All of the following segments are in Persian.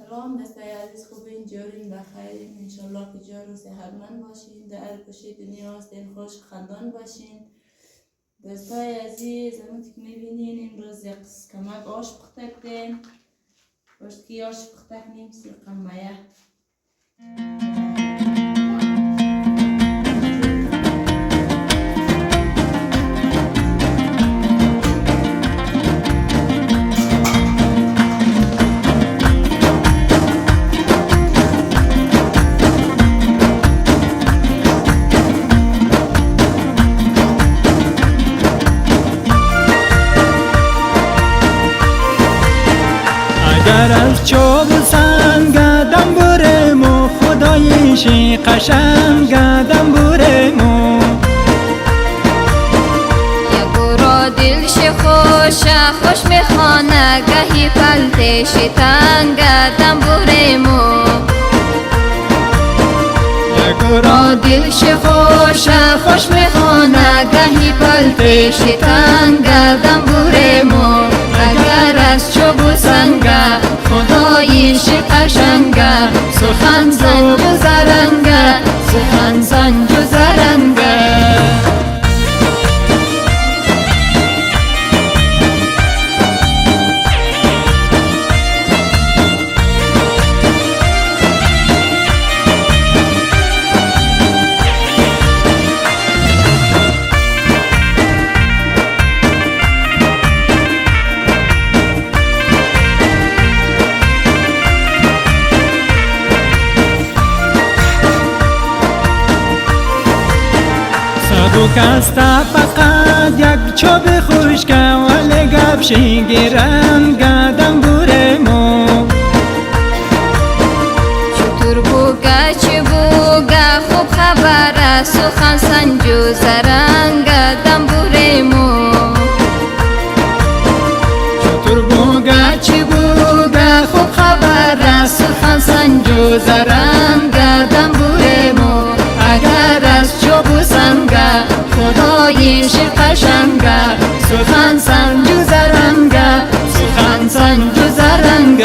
سلام دستای عزیز خوبین جورین بخیرین انشالله که جور و صحتمند باشین در هر گوشه دنیا هستین خوش خندان باشین. دستای عزیز همونطور که میبینین امروز یک کمک آش پخته کردیم. که آش پخته کنیم سی قمایه از چوب سنگ دنبورمو خدایشی قشنگ دنبورمو یا گورا دلش خوش میخوانه گهی پلتش تنگ دنبورمو یا گورا دلش خوش میخوانه گهی پلتش تنگ دنبورمو اگر از چوب سنگ خدایش قشنگ سخن سنج و زرنگ سخن سنج و زرنگ صدوک است فقط یک چوب خشک ولی گبشی گیرم دنبورمو چطور بوگه چی بوگه خوب خبره سخن سنج و زرنگ دنبورمو چطور بوگه چی بوگه خوب خبره سخن سنج و زرنگ دنبورمو اگر از چوب سنگ خدایش قشنگ سخن سنج و زرنگ سخن سنج و زرنگ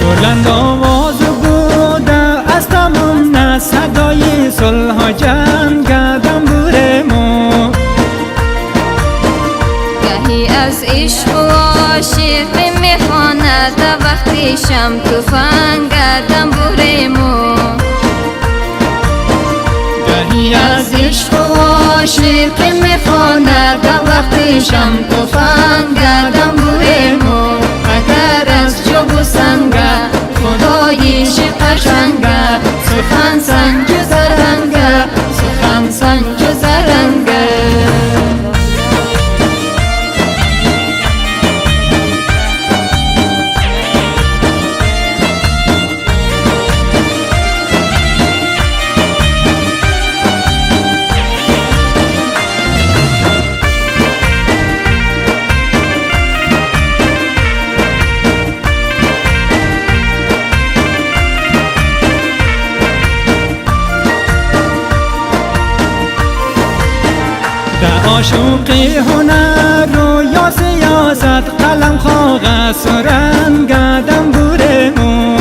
بلند آواز بوده از تمام نه صدای صلح جنگ دنبورمو گهی از عشق و عاشق میخواند وقتی شم تفنگ دنبورمو گهی از عشق و عاشق میخواند وقتی شم تفنگ دنبورمو اگر از چوب سنگ خدایش قشنگ سخن سنج و زرنگ سخن سنج و زرنگ در عاشق هنر رو یا سیاست قلم خواغ سرنگ دنبورمو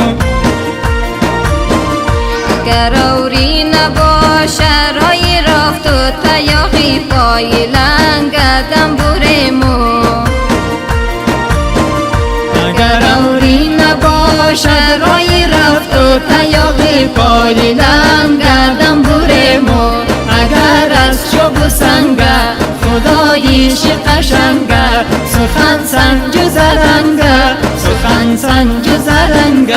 اگر اوری نباشه رای رفت و تیاقی پای لنگ دنبورمو اگر اوری نباشه رای رفت و تیاقی پای لنگ دنبورمو اگر از چوب سنگ خدایش قشنگ سخن سنج و زرنگ سخن سنج و زرنگ